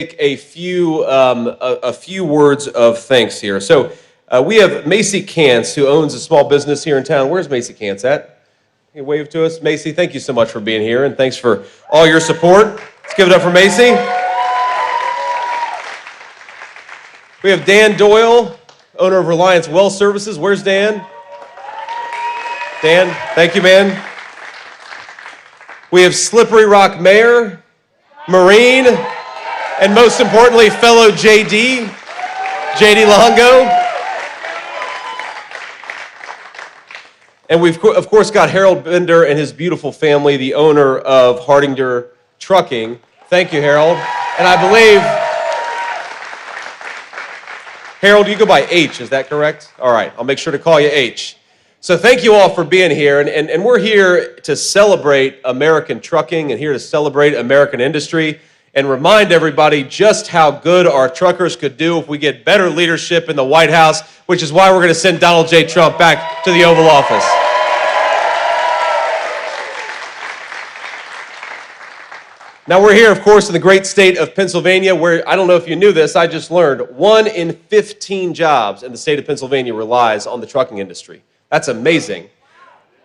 a few words of thanks here. So we have Macy Kantz, who owns a small business here in town. Where's Macy Kantz at? Can you wave to us? Macy, thank you so much for being here, and thanks for all your support. Let's give it up for Macy. We have Dan Doyle, owner of Reliance Well Services. Where's Dan? Dan, thank you, man. We have Slippery Rock Mayor, Marine, and most importantly, fellow JD Longo. And we've, of course, got Harold Bender and his beautiful family, the owner of Hardinger Trucking. Thank you, Harold. And I believe, Harold, you go by H, is that correct? All right, I'll make sure to call you H. So thank you all for being here, and we're here to celebrate American trucking and here to celebrate American industry and remind everybody just how good our truckers could do if we get better leadership in the White House, which is why we're going to send Donald J. Trump back to the Oval Office. Now we're here, of course, in the great state of Pennsylvania, where, I don't know if you knew this, I just learned, 1 in 15 jobs in the state of Pennsylvania relies on the trucking industry. That's amazing.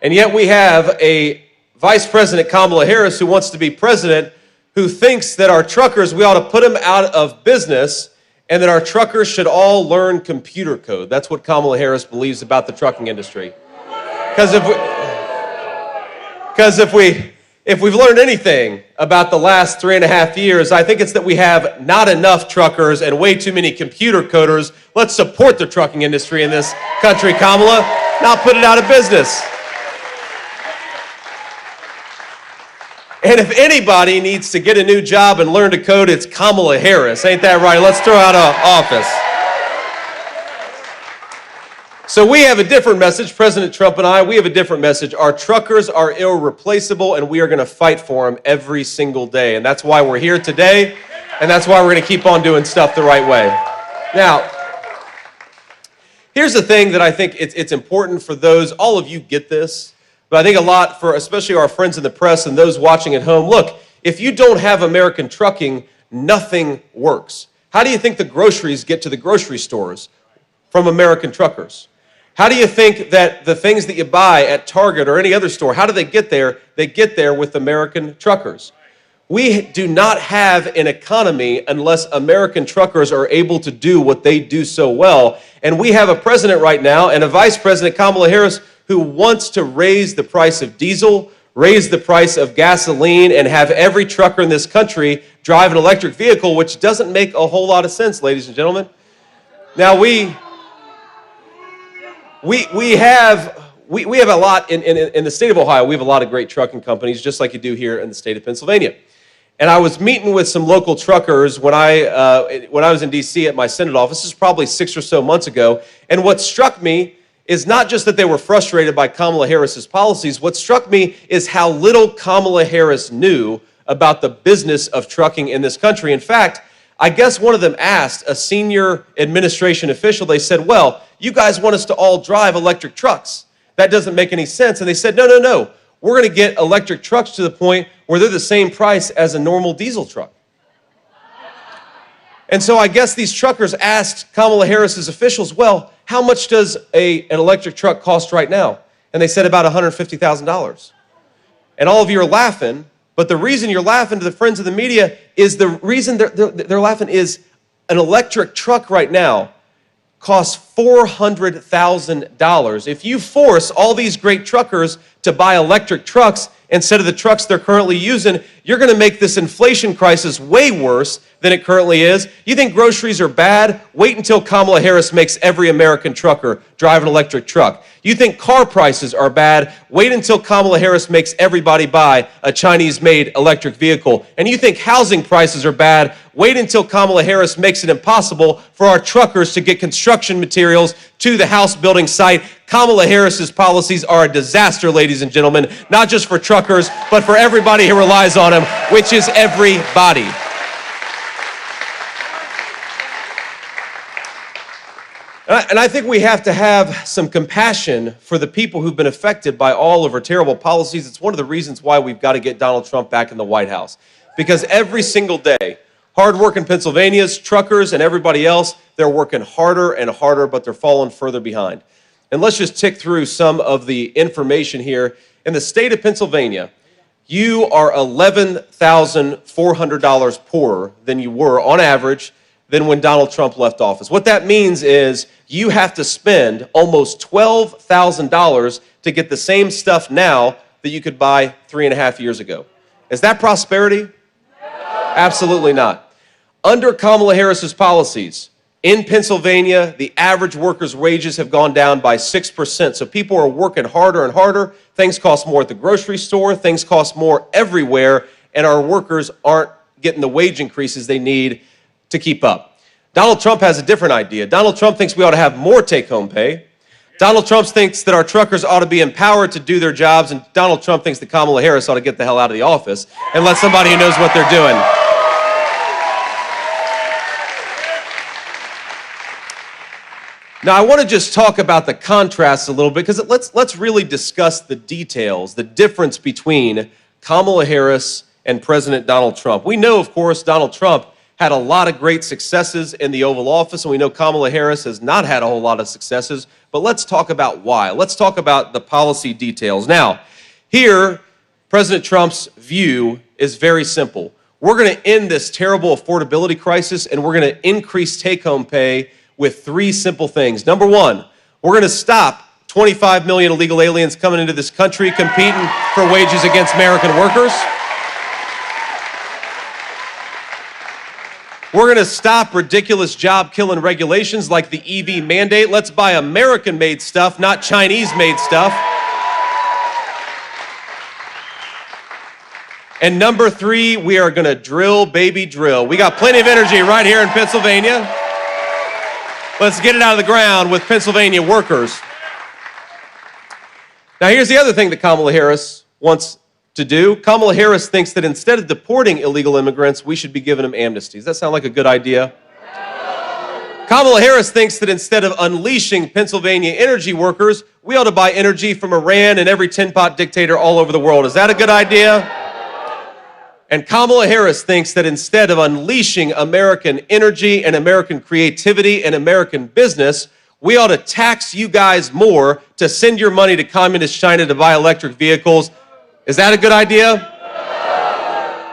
And yet we have a Vice President, Kamala Harris, who wants to be president, who thinks that our truckers, we ought to put them out of business and that our truckers should all learn computer code. That's what Kamala Harris believes about the trucking industry. Because if we've learned anything about the last 3.5 years, I think it's that we have not enough truckers and way too many computer coders. Let's support the trucking industry in this country, Kamala, not put it out of business. And if anybody needs to get a new job and learn to code, it's Kamala Harris. Ain't that right? Let's throw out of office. So we have a different message, President Trump and I, we have a different message. Our truckers are irreplaceable, and we are going to fight for them every single day. And that's why we're here today, and that's why we're going to keep on doing stuff the right way. Now, here's the thing that I think it's important for those, all of you get this, but I think a lot for especially our friends in the press and those watching at home, look, if you don't have American trucking, nothing works. How do you think the groceries get to the grocery stores? From American truckers. How do you think that the things that you buy at Target or any other store, how do they get there? They get there with American truckers. We do not have an economy unless American truckers are able to do what they do so well. And we have a president right now and a vice president, Kamala Harris, who wants to raise the price of diesel, raise the price of gasoline, and have every trucker in this country drive an electric vehicle, which doesn't make a whole lot of sense, ladies and gentlemen. Now, we have a lot in the state of Ohio. We have a lot of great trucking companies, just like you do here in the state of Pennsylvania. And I was meeting with some local truckers when I was in D.C. at my Senate office. This is probably 6 or so months ago. And what struck me is not just that they were frustrated by Kamala Harris's policies. What struck me is how little Kamala Harris knew about the business of trucking in this country. In fact, I guess one of them asked a senior administration official, they said, well, you guys want us to all drive electric trucks. That doesn't make any sense. And they said, no. We're going to get electric trucks to the point where they're the same price as a normal diesel truck. And so I guess these truckers asked Kamala Harris's officials, well, how much does an electric truck cost right now? And they said about $150,000. And all of you are laughing. But the reason you're laughing, to the friends of the media, is the reason they're laughing is an electric truck right now costs $400,000. If you force all these great truckers to buy electric trucks instead of the trucks they're currently using, you're going to make this inflation crisis way worse than it currently is. You think groceries are bad? Wait until Kamala Harris makes every American trucker drive an electric truck. You think car prices are bad? Wait until Kamala Harris makes everybody buy a Chinese-made electric vehicle. And you think housing prices are bad? Wait until Kamala Harris makes it impossible for our truckers to get construction materials to the house building site. Kamala Harris's policies are a disaster, ladies and gentlemen, not just for truckers, but for everybody who relies on them, which is everybody. And I think we have to have some compassion for the people who've been affected by all of her terrible policies. It's one of the reasons why we've got to get Donald Trump back in the White House. Because every single day, Hard-working Pennsylvanians, truckers, and everybody else, they're working harder and harder, but they're falling further behind. And let's just tick through some of the information here. In the state of Pennsylvania, you are $11,400 poorer than you were on average than when Donald Trump left office. What that means is you have to spend almost $12,000 to get the same stuff now that you could buy 3.5 years ago. Is that prosperity? Absolutely not. Under Kamala Harris's policies, in Pennsylvania, the average worker's wages have gone down by 6%. So people are working harder and harder. Things cost more at the grocery store. Things cost more everywhere. And our workers aren't getting the wage increases they need to keep up. Donald Trump has a different idea. Donald Trump thinks we ought to have more take-home pay. Donald Trump thinks that our truckers ought to be empowered to do their jobs. And Donald Trump thinks that Kamala Harris ought to get the hell out of the office and let somebody who knows what they're doing. Now, I want to just talk about the contrast a little bit because let's really discuss the details, the difference between Kamala Harris and President Donald Trump. We know, of course, Donald Trump had a lot of great successes in the Oval Office, and we know Kamala Harris has not had a whole lot of successes, but let's talk about why. Let's talk about the policy details. Now, here, President Trump's view is very simple. We're going to end this terrible affordability crisis, and we're going to increase take-home pay with 3 simple things. Number 1, we're going to stop 25 million illegal aliens coming into this country competing for wages against American workers. We're going to stop ridiculous job-killing regulations like the EV mandate. Let's buy American-made stuff, not Chinese-made stuff. And number 3, we are going to drill, baby, drill. We got plenty of energy right here in Pennsylvania. Let's get it out of the ground with Pennsylvania workers. Now, here's the other thing that Kamala Harris wants to do. Kamala Harris thinks that instead of deporting illegal immigrants, we should be giving them amnesties. Does that sound like a good idea? Kamala Harris thinks that instead of unleashing Pennsylvania energy workers, we ought to buy energy from Iran and every tin-pot dictator all over the world. Is that a good idea? And Kamala Harris thinks that instead of unleashing American energy and American creativity and American business, we ought to tax you guys more to send your money to communist China to buy electric vehicles. Is that a good idea?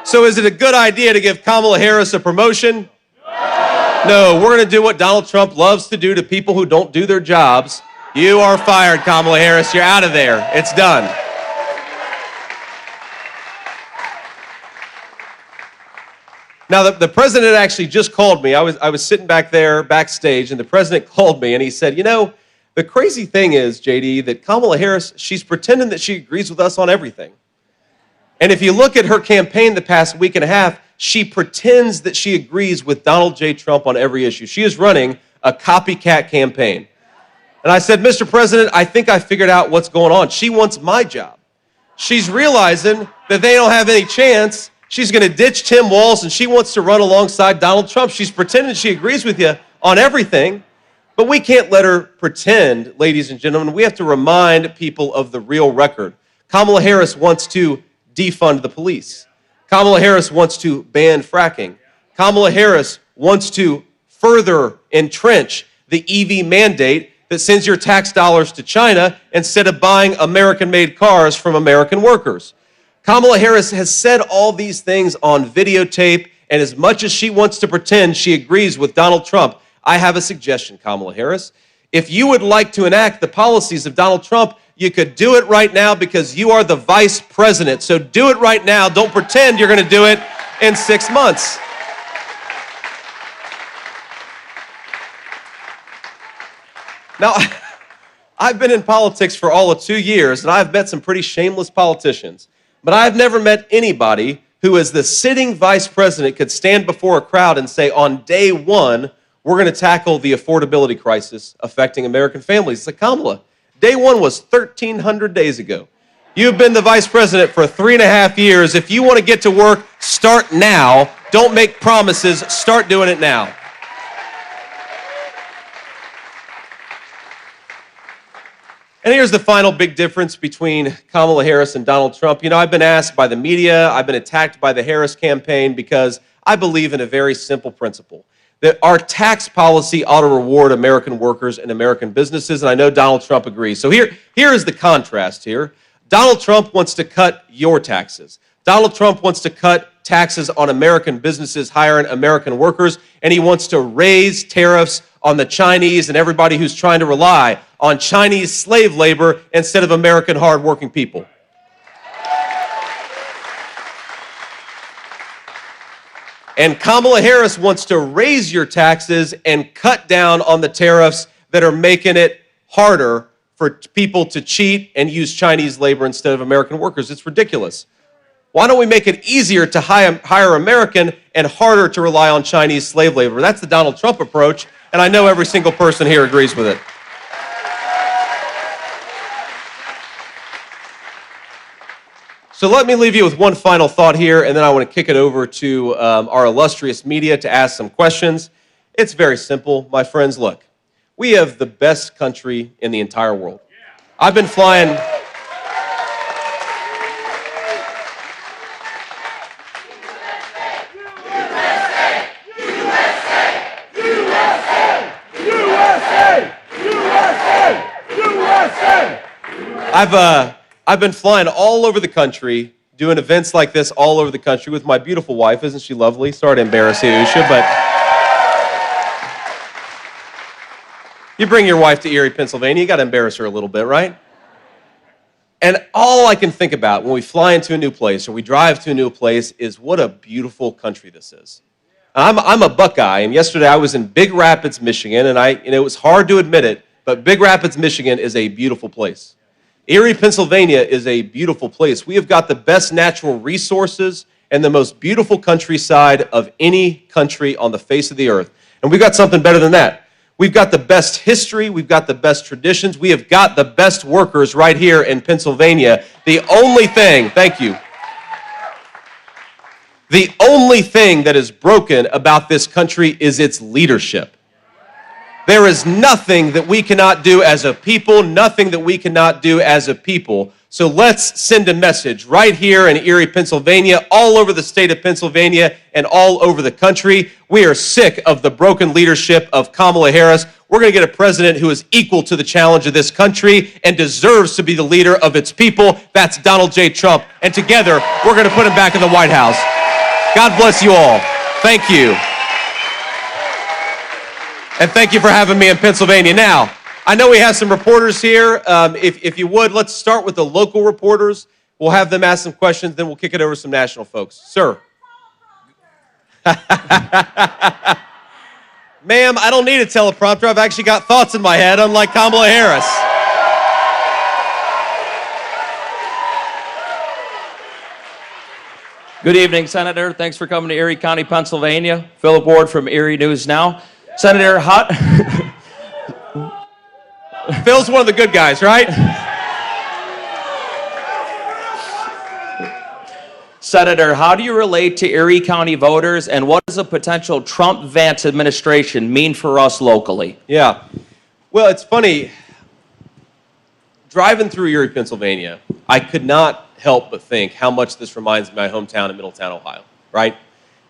So is it a good idea to give Kamala Harris a promotion? No, we're going to do what Donald Trump loves to do to people who don't do their jobs. You are fired, Kamala Harris. You're out of there. It's done. Now, the president actually just called me. I was sitting back there backstage, and the president called me, and he said, you know, the crazy thing is, JD, that Kamala Harris, she's pretending that she agrees with us on everything. And if you look at her campaign the past week and a half, she pretends that she agrees with Donald J. Trump on every issue. She is running a copycat campaign. And I said, Mr. President, I think I figured out what's going on. She wants my job. She's realizing that they don't have any chance. She's going to ditch Tim Walz, and she wants to run alongside Donald Trump. She's pretending she agrees with you on everything, but we can't let her pretend, ladies and gentlemen. We have to remind people of the real record. Kamala Harris wants to defund the police. Kamala Harris wants to ban fracking. Kamala Harris wants to further entrench the EV mandate that sends your tax dollars to China instead of buying American-made cars from American workers. Kamala Harris has said all these things on videotape, and as much as she wants to pretend she agrees with Donald Trump, I have a suggestion, Kamala Harris. If you would like to enact the policies of Donald Trump, you could do it right now because you are the vice president. So do it right now. Don't pretend you're going to do it in 6 months. Now, I've been in politics for all of 2 years, and I've met some pretty shameless politicians. But I've never met anybody who, as the sitting vice president, could stand before a crowd and say, on day 1, we're going to tackle the affordability crisis affecting American families. It's like, Kamala, day 1 was 1,300 days ago. You've been the vice president for 3.5 years. If you want to get to work, start now. Don't make promises. Start doing it now. And here's the final big difference between Kamala Harris and Donald Trump. You know, I've been asked by the media, I've been attacked by the Harris campaign because I believe in a very simple principle, that our tax policy ought to reward American workers and American businesses, and I know Donald Trump agrees. So here is the contrast here. Donald Trump wants to cut your taxes. Donald Trump wants to cut taxes on American businesses hiring American workers, and he wants to raise tariffs on the Chinese and everybody who's trying to rely on Chinese slave labor instead of American hardworking people. And Kamala Harris wants to raise your taxes and cut down on the tariffs that are making it harder for people to cheat and use Chinese labor instead of American workers. It's ridiculous. Why don't we make it easier to hire American and harder to rely on Chinese slave labor? That's the Donald Trump approach, and I know every single person here agrees with it. So let me leave you with one final thought here, and then I want to kick it over to our illustrious media to ask some questions. It's very simple, my friends. Look, we have the best country in the entire world. I've been flying... I've been flying all over the country, doing events like this all over the country with my beautiful wife. Isn't she lovely? Sorry to embarrass you, Usha, but you bring your wife to Erie, Pennsylvania, you got to embarrass her a little bit, right? And all I can think about when we fly into a new place or we drive to a new place is what a beautiful country this is. I'm a Buckeye, and yesterday I was in Big Rapids, Michigan, and it was hard to admit it, but Big Rapids, Michigan is a beautiful place. Erie, Pennsylvania is a beautiful place. We have got the best natural resources and the most beautiful countryside of any country on the face of the earth. And we've got something better than that. We've got the best history. We've got the best traditions. We have got the best workers right here in Pennsylvania. The only thing, thank you, the only thing that is broken about this country is its leadership. There is nothing that we cannot do as a people, nothing that we cannot do as a people. So let's send a message right here in Erie, Pennsylvania, all over the state of Pennsylvania, and all over the country. We are sick of the broken leadership of Kamala Harris. We're going to get a president who is equal to the challenge of this country and deserves to be the leader of its people. That's Donald J. Trump. And together, we're going to put him back in the White House. God bless you all. Thank you. And thank you for having me in Pennsylvania. Now, I know we have some reporters here. If you would, let's start with the local reporters. We'll have them ask some questions, then we'll kick it over to some national folks. Sir. Ma'am, I don't need a teleprompter. I've actually got thoughts in my head, unlike Kamala Harris. Good evening, Senator. Thanks for coming to Erie County, Pennsylvania. Philip Ward from Erie News Now. Senator, Phil's one of the good guys, right? Senator, how do you relate to Erie County voters, and what does a potential Trump-Vance administration mean for us locally? Yeah. Well, it's funny. Driving through Erie, Pennsylvania, I could not help but think how much this reminds me of my hometown in Middletown, Ohio, right?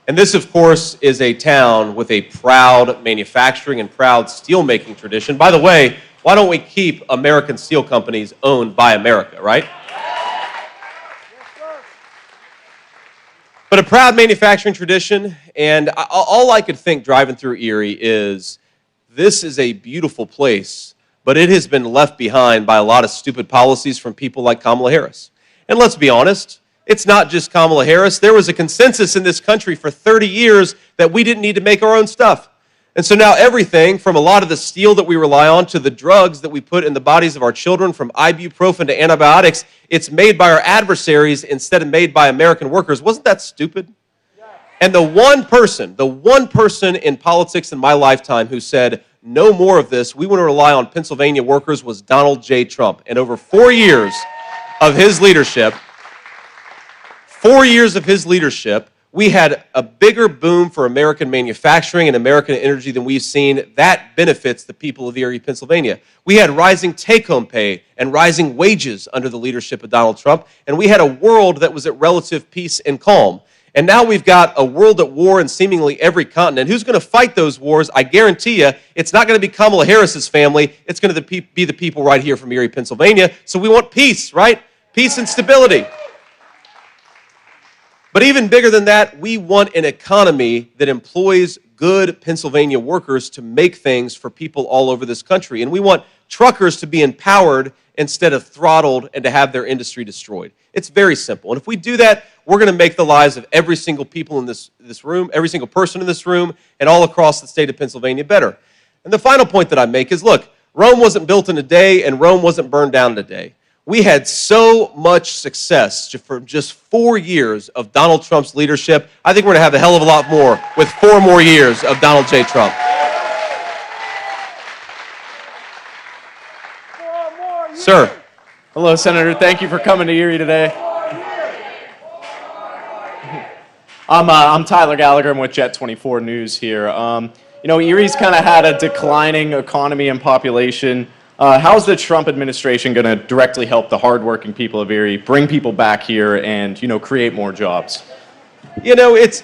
And this, of course, is a town with a proud manufacturing and proud steel-making tradition. By the way, why don't we keep American steel companies owned by America, right? But a proud manufacturing tradition, and all I could think driving through Erie is, this is a beautiful place, but it has been left behind by a lot of stupid policies from people like Kamala Harris. And let's be honest, it's not just Kamala Harris. There was a consensus in this country for 30 years that we didn't need to make our own stuff. And so now everything from a lot of the steel that we rely on to the drugs that we put in the bodies of our children, from ibuprofen to antibiotics, it's made by our adversaries instead of made by American workers. Wasn't that stupid? Yeah. And the one person in politics in my lifetime who said, no more of this, we want to rely on Pennsylvania workers, was Donald J. Trump. And over 4 years of his leadership, we had a bigger boom for American manufacturing and American energy than we've seen. That benefits the people of Erie, Pennsylvania. We had rising take-home pay and rising wages under the leadership of Donald Trump, and we had a world that was at relative peace and calm. And now we've got a world at war in seemingly every continent. Who's going to fight those wars? I guarantee you, it's not going to be Kamala Harris's family. It's going to be the people right here from Erie, Pennsylvania. So we want peace, right? Peace and stability. But even bigger than that, we want an economy that employs good Pennsylvania workers to make things for people all over this country. And we want truckers to be empowered instead of throttled and to have their industry destroyed. It's very simple. And if we do that, we're going to make the lives of every single people in this room, every single person in this room, and all across the state of Pennsylvania better. And the final point that I make is, look, Rome wasn't built in a day and Rome wasn't burned down in a day. We had so much success for just 4 years of Donald Trump's leadership. I think we're going to have a hell of a lot more with 4 more years of Donald J. Trump. Sir. Hello, Senator. Thank you for coming to Erie today. I'm Tyler Gallagher. I'm with Jet 24 News here. Erie's kind of had a declining economy and population. How's the Trump administration going to directly help the hardworking people of Erie bring people back here and, create more jobs? It's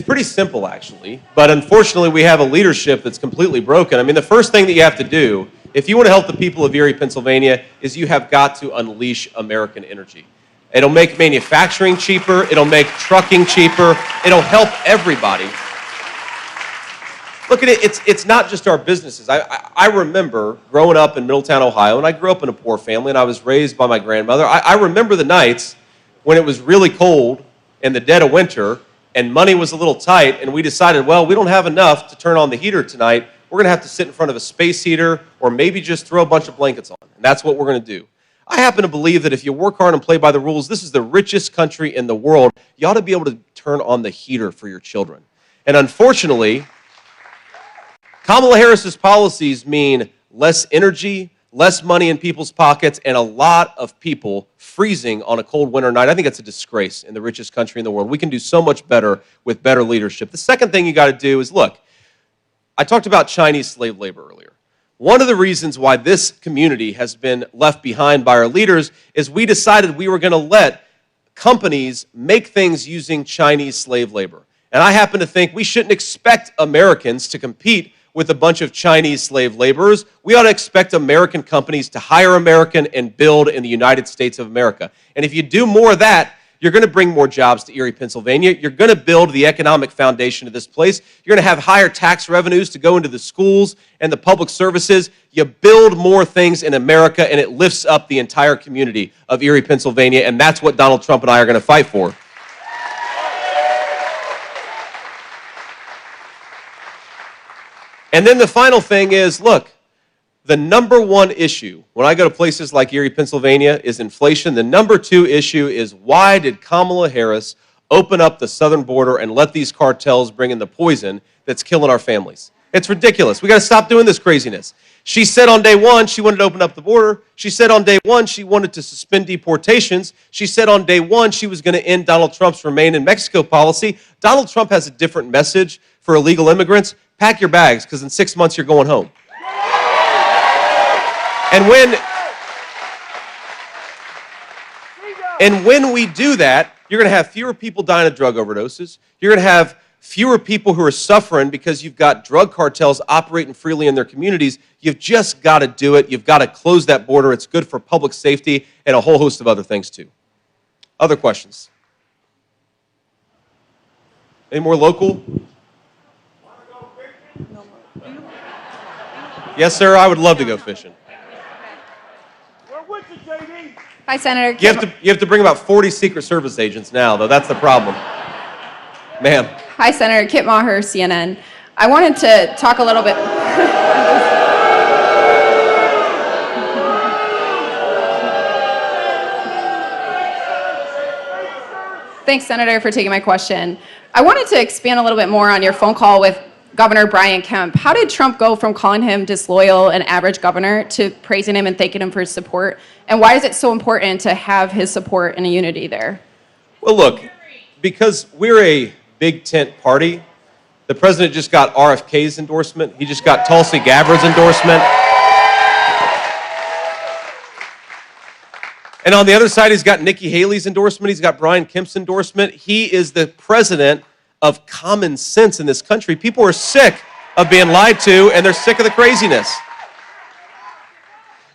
pretty simple, actually. But unfortunately, we have a leadership that's completely broken. I mean, the first thing that you have to do, if you want to help the people of Erie, Pennsylvania, is you have got to unleash American energy. It'll make manufacturing cheaper. It'll make trucking cheaper. It'll help everybody. Look at it, it's not just our businesses. I remember growing up in Middletown, Ohio, and I grew up in a poor family, and I was raised by my grandmother. I remember the nights when it was really cold in the dead of winter, and money was a little tight, and we decided, well, we don't have enough to turn on the heater tonight. We're going to have to sit in front of a space heater or maybe just throw a bunch of blankets on. And that's what we're going to do. I happen to believe that if you work hard and play by the rules, this is the richest country in the world. You ought to be able to turn on the heater for your children. And unfortunately, Kamala Harris's policies mean less energy, less money in people's pockets, and a lot of people freezing on a cold winter night. I think it's a disgrace in the richest country in the world. We can do so much better with better leadership. The second thing you got to do is, look, I talked about Chinese slave labor earlier. One of the reasons why this community has been left behind by our leaders is we decided we were going to let companies make things using Chinese slave labor. And I happen to think we shouldn't expect Americans to compete with a bunch of Chinese slave laborers. We ought to expect American companies to hire American and build in the United States of America. And if you do more of that, you're going to bring more jobs to Erie, Pennsylvania. You're going to build the economic foundation of this place. You're going to have higher tax revenues to go into the schools and the public services. You build more things in America, and it lifts up the entire community of Erie, Pennsylvania, and that's what Donald Trump and I are going to fight for. And then the final thing is, look, the number one issue when I go to places like Erie, Pennsylvania is inflation. The number two issue is, why did Kamala Harris open up the southern border and let these cartels bring in the poison that's killing our families? It's ridiculous. We got to stop doing this craziness. She said on day one she wanted to open up the border. She said on day one she wanted to suspend deportations. She said on day one she was going to end Donald Trump's Remain in Mexico policy. Donald Trump has a different message for illegal immigrants. Pack your bags, because in 6 months you're going home. And when we do that, you're going to have fewer people dying of drug overdoses. You're going to have fewer people who are suffering because you've got drug cartels operating freely in their communities. You've just got to do it. You've got to close that border. It's good for public safety and a whole host of other things, too. Other questions? Any more local? Yes, sir, I would love to go fishing. Hi, Senator. You have to bring about 40 Secret Service agents now, though. That's the problem. Ma'am. Hi, Senator. Kit Maher, CNN. I wanted to talk a little bit. Thanks, Senator, for taking my question. I wanted to expand a little bit more on your phone call with Governor Brian Kemp. How did Trump go from calling him disloyal and average governor to praising him and thanking him for his support? And why is it so important to have his support and a unity there? Well, look, because we're a big tent party, the president just got RFK's endorsement. He just got Tulsi Gabbard's endorsement. And on the other side, he's got Nikki Haley's endorsement. He's got Brian Kemp's endorsement. He is the president of common sense in this country. People are sick of being lied to, and they're sick of the craziness.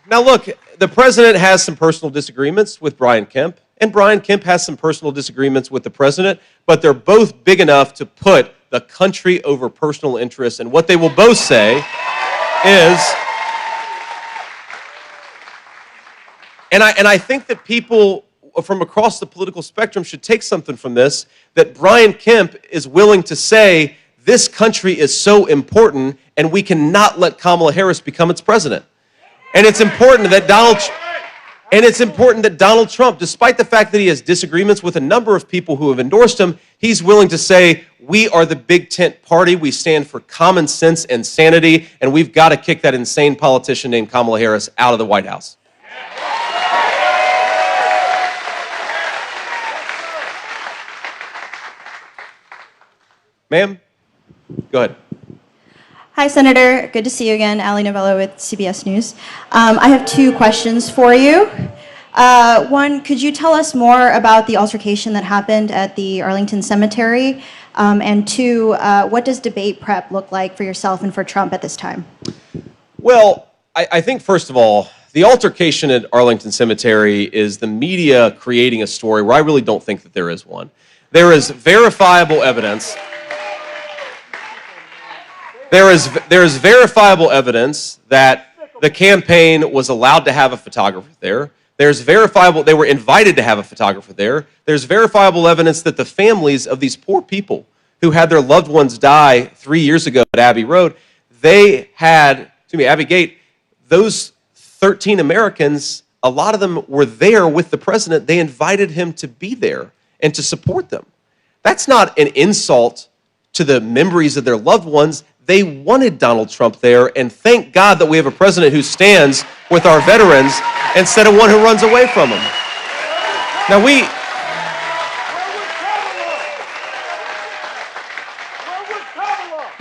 Now, look, the president has some personal disagreements with Brian Kemp, and Brian Kemp has some personal disagreements with the president, but they're both big enough to put the country over personal interests. And what they will both say is, and I think that people from across the political spectrum should take something from this, that Brian Kemp is willing to say, this country is so important, and we cannot let Kamala Harris become its president. And it's important that Donald Trump, despite the fact that he has disagreements with a number of people who have endorsed him, he's willing to say, we are the big tent party, we stand for common sense and sanity, and we've got to kick that insane politician named Kamala Harris out of the White House. Ma'am, go ahead. Hi, Senator. Good to see you again. Ali Novello with CBS News. I have two questions for you. One, could you tell us more about the altercation that happened at the Arlington Cemetery? And two, what does debate prep look like for yourself and for Trump at this time? Well, I think, first of all, the altercation at Arlington Cemetery is the media creating a story where I really don't think that there is one. There is verifiable evidence. There is verifiable evidence that the campaign was allowed to have a photographer there. There's verifiable, they were invited to have a photographer there. There's verifiable evidence that the families of these poor people who had their loved ones die 3 years ago at Abbey Road, Abbey Gate, those 13 Americans, a lot of them were there with the president. They invited him to be there and to support them. That's not an insult to the memories of their loved ones. They wanted Donald Trump there, and thank God that we have a president who stands with our veterans instead of one who runs away from them.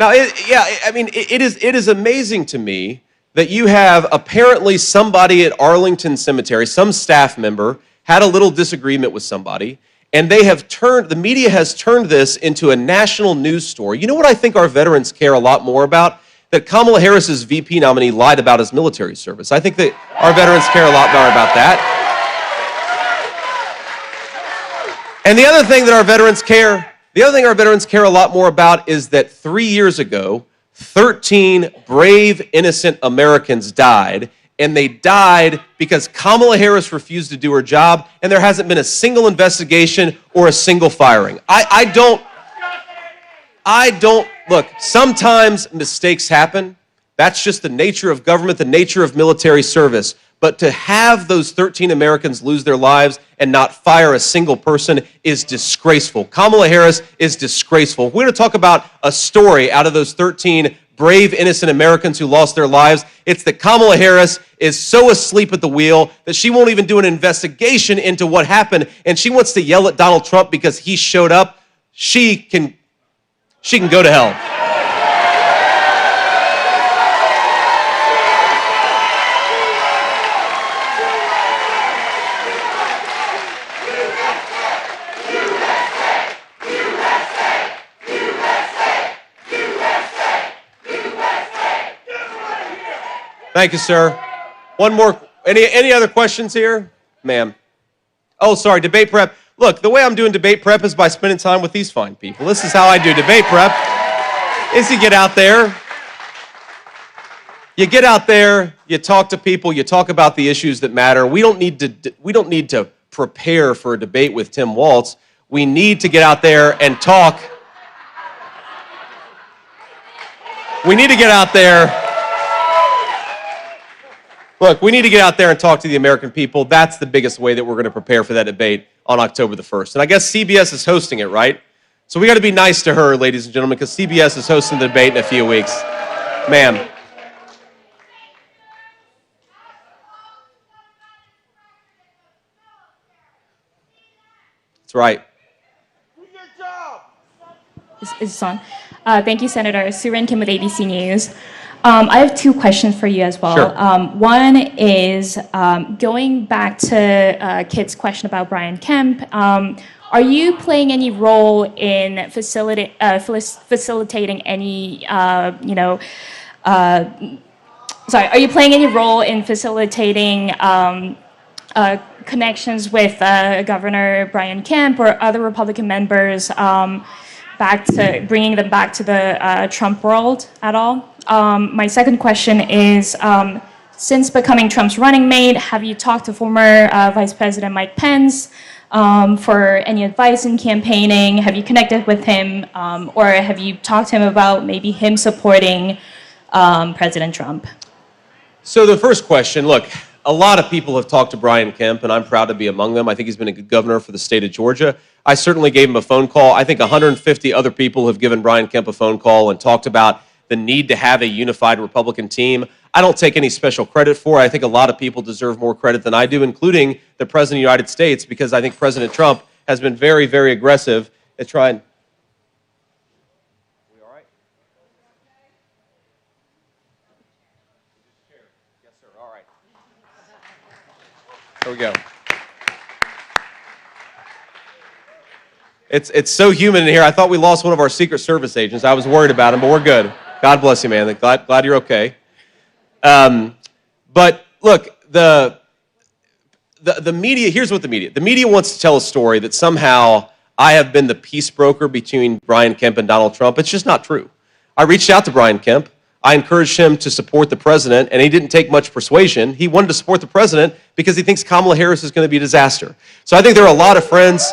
Now it is amazing to me that you have apparently somebody at Arlington Cemetery, some staff member, had a little disagreement with somebody, and the media has turned this into a national news story. You know what I think our veterans care a lot more about? That Kamala Harris's VP nominee lied about his military service. I think that our veterans care a lot more about that. And the other thing our veterans care a lot more about is that 3 years ago, 13 brave, innocent Americans died, and they died because Kamala Harris refused to do her job, and there hasn't been a single investigation or a single firing. Look, sometimes mistakes happen. That's just the nature of government, the nature of military service. But to have those 13 Americans lose their lives and not fire a single person is disgraceful. Kamala Harris is disgraceful. We're going to talk about a story out of those 13 brave, innocent Americans who lost their lives. It's that Kamala Harris is so asleep at the wheel that she won't even do an investigation into what happened, and she wants to yell at Donald Trump because he showed up. She can go to hell. Thank you, sir. One more. Any other questions here? Ma'am. Oh, sorry, debate prep. Look, the way I'm doing debate prep is by spending time with these fine people. This is how I do debate prep, is you get out there, you talk to people, you talk about the issues that matter. We don't need to prepare for a debate with Tim Walz. We need to get out there and talk. We need to get out there. Look, we need to get out there and talk to the American people. That's the biggest way that we're going to prepare for that debate on October the 1st. And I guess CBS is hosting it, right? So we got to be nice to her, ladies and gentlemen, because CBS is hosting the debate in a few weeks. Ma'am. That's right. Is this on? Thank you, Senator. Surin Kim with ABC News. I have two questions for you as well. Sure. One is going back to Kit's question about Brian Kemp. Are you playing any role in facilitating any, are you playing any role in facilitating connections with Governor Brian Kemp or other Republican members back to bringing them back to the Trump world at all? My second question is, since becoming Trump's running mate, have you talked to former Vice President Mike Pence for any advice in campaigning? Have you connected with him, or have you talked to him about maybe him supporting President Trump? So the first question, look, a lot of people have talked to Brian Kemp, and I'm proud to be among them. I think he's been a good governor for the state of Georgia. I certainly gave him a phone call. I think 150 other people have given Brian Kemp a phone call and talked about the need to have a unified Republican team. I don't take any special credit for it. I think a lot of people deserve more credit than I do, including the President of the United States, because I think President Trump has been very, very aggressive at trying. We all right? Yes, sir. All right. There we go. It's so humid in here. I thought we lost one of our Secret Service agents. I was worried about him, but we're good. God bless you, man. Glad you're okay. But look, the media, here's what the media wants to tell a story that somehow I have been the peace broker between Brian Kemp and Donald Trump. It's just not true. I reached out to Brian Kemp. I encouraged him to support the president, and he didn't take much persuasion. He wanted to support the president because he thinks Kamala Harris is going to be a disaster. So I think there are a lot of friends.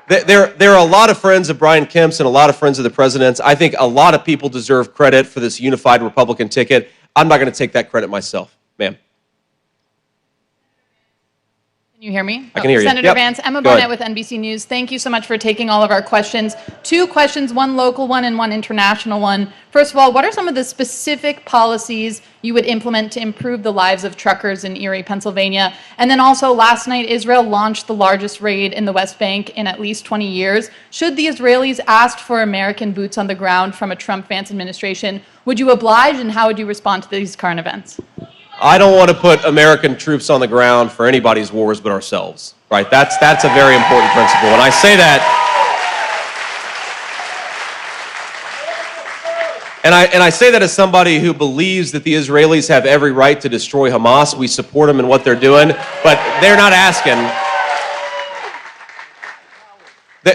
There are a lot of friends of Brian Kemp's and a lot of friends of the president's. I think a lot of people deserve credit for this unified Republican ticket. I'm not going to take that credit myself. Ma'am. Can you hear me? I can hear you. Senator Yep. Vance, Emma Go ahead. Bonnet with NBC News. Thank you so much for taking all of our questions. Two questions, one local one and one international one. First of all, what are some of the specific policies you would implement to improve the lives of truckers in Erie, Pennsylvania? And then also, last night, Israel launched the largest raid in the West Bank in at least 20 years. Should the Israelis ask for American boots on the ground from a Trump-Vance administration, would you oblige, and how would you respond to these current events? I don't want to put American troops on the ground for anybody's wars but ourselves, right? That's a very important principle. And I say that, and I say that as somebody who believes that the Israelis have every right to destroy Hamas. We support them in what they're doing, but they're not asking.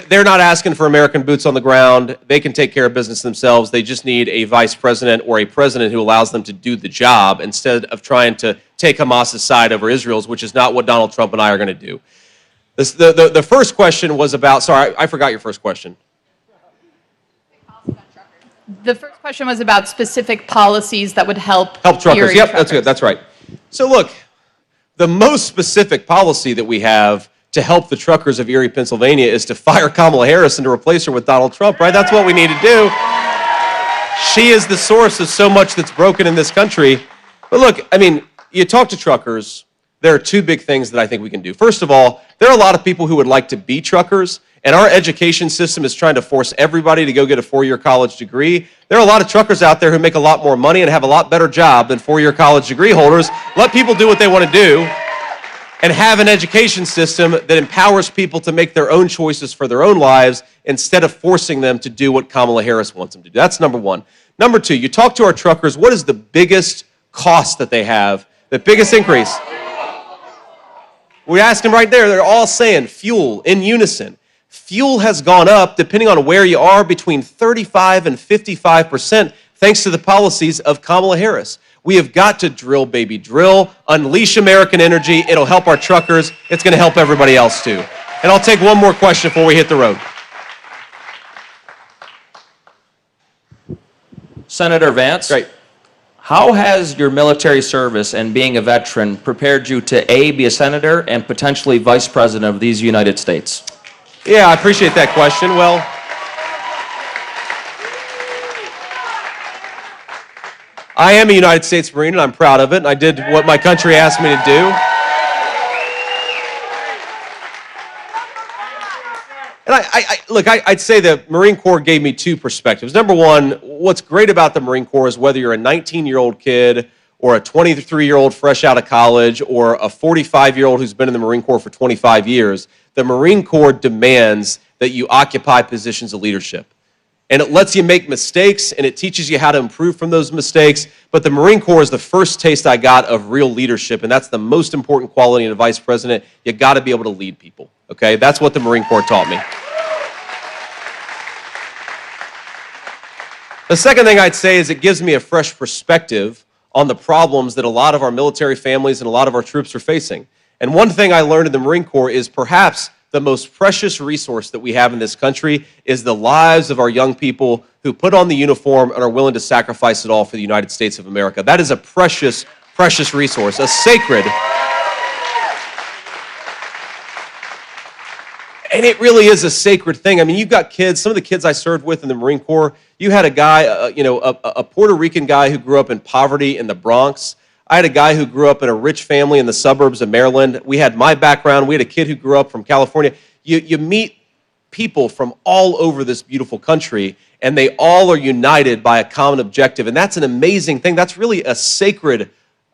They're not asking for American boots on the ground. They can take care of business themselves. They just need a vice president or a president who allows them to do the job instead of trying to take Hamas's side over Israel's, which is not what Donald Trump and I are going to do. The first question was about, sorry, I forgot your first question. The first question was about specific policies that would help truckers. Erie Yep, truckers. that's good. That's right. So look, the most specific policy that we have to help the truckers of Erie, Pennsylvania is to fire Kamala Harris and to replace her with Donald Trump, right? That's what we need to do. She is the source of so much that's broken in this country. But look, I mean, you talk to truckers, there are two big things that I think we can do. First of all, there are a lot of people who would like to be truckers, and our education system is trying to force everybody to go get a four-year college degree. There are a lot of truckers out there who make a lot more money and have a lot better job than four-year college degree holders. Let people do what they want to do and have an education system that empowers people to make their own choices for their own lives instead of forcing them to do what Kamala Harris wants them to do. That's number one. Number two, you talk to our truckers, what is the biggest cost that they have, the biggest increase? We asked them right there, they're all saying fuel in unison. Fuel has gone up, depending on where you are, between 35 and 55%, thanks to the policies of Kamala Harris. We have got to drill, baby, drill, unleash American energy. It'll help our truckers. It's going to help everybody else, too. And I'll take one more question before we hit the road. Senator Vance, Great. how has your military service and being a veteran prepared you to A, be a senator and potentially vice president of these United States? Yeah, I appreciate that question. Well, I am a United States Marine, and I'm proud of it, and I did what my country asked me to do. And look, I'd say the Marine Corps gave me two perspectives. Number one, what's great about the Marine Corps is whether you're a 19-year-old kid or a 23-year-old fresh out of college or a 45-year-old who's been in the Marine Corps for 25 years, the Marine Corps demands that you occupy positions of leadership. And it lets you make mistakes, and it teaches you how to improve from those mistakes. But the Marine Corps is the first taste I got of real leadership, and that's the most important quality in a vice president. You got to be able to lead people, okay? That's what the Marine Corps taught me. The second thing I'd say is it gives me a fresh perspective on the problems that a lot of our military families and a lot of our troops are facing. And one thing I learned in the Marine Corps is perhaps the most precious resource that we have in this country is the lives of our young people who put on the uniform and are willing to sacrifice it all for the United States of America. That is a precious, precious resource, a sacred. And it really is a sacred thing. I mean, you've got kids, some of the kids I served with in the Marine Corps, you had a guy, a Puerto Rican guy who grew up in poverty in the Bronx. I had a guy who grew up in a rich family in the suburbs of Maryland. We had my background. We had a kid who grew up from California. You meet people from all over this beautiful country, and they all are united by a common objective. And that's an amazing thing. That's really a sacred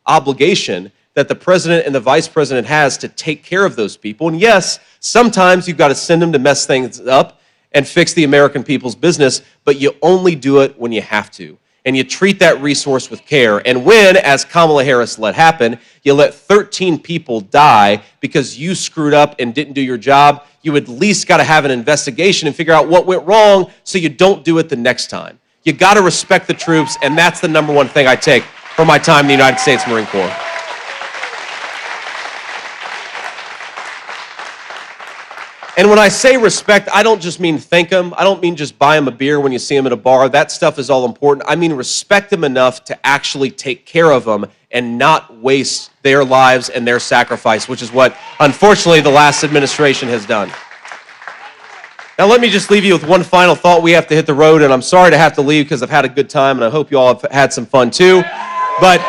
obligation that the president and the vice president has to take care of those people. And yes, sometimes you've got to send them to mess things up and fix the American people's business, but you only do it when you have to. And you treat that resource with care. And when, as Kamala Harris let happen, you let 13 people die because you screwed up and didn't do your job, you at least got to have an investigation and figure out what went wrong so you don't do it the next time. You got to respect the troops, and that's the number one thing I take from my time in the United States Marine Corps. And when I say respect, I don't just mean thank them. I don't mean just buy them a beer when you see them at a bar. That stuff is all important. I mean respect them enough to actually take care of them and not waste their lives and their sacrifice, which is what, unfortunately, the last administration has done. Now, let me just leave you with one final thought. We have to hit the road, and I'm sorry to have to leave because I've had a good time, and I hope you all have had some fun too. But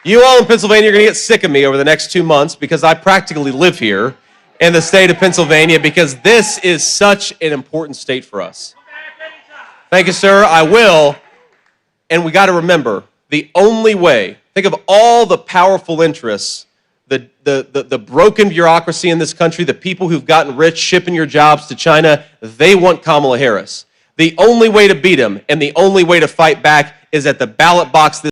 you all in Pennsylvania are going to get sick of me over the next 2 months because I practically live here in the state of Pennsylvania because this is such an important state for us. Thank you, sir. I will. And we got to remember, the only way, think of all the powerful interests, the broken bureaucracy in this country, the people who've gotten rich shipping your jobs to China, they want Kamala Harris. The only way to beat them and the only way to fight back is at the ballot box this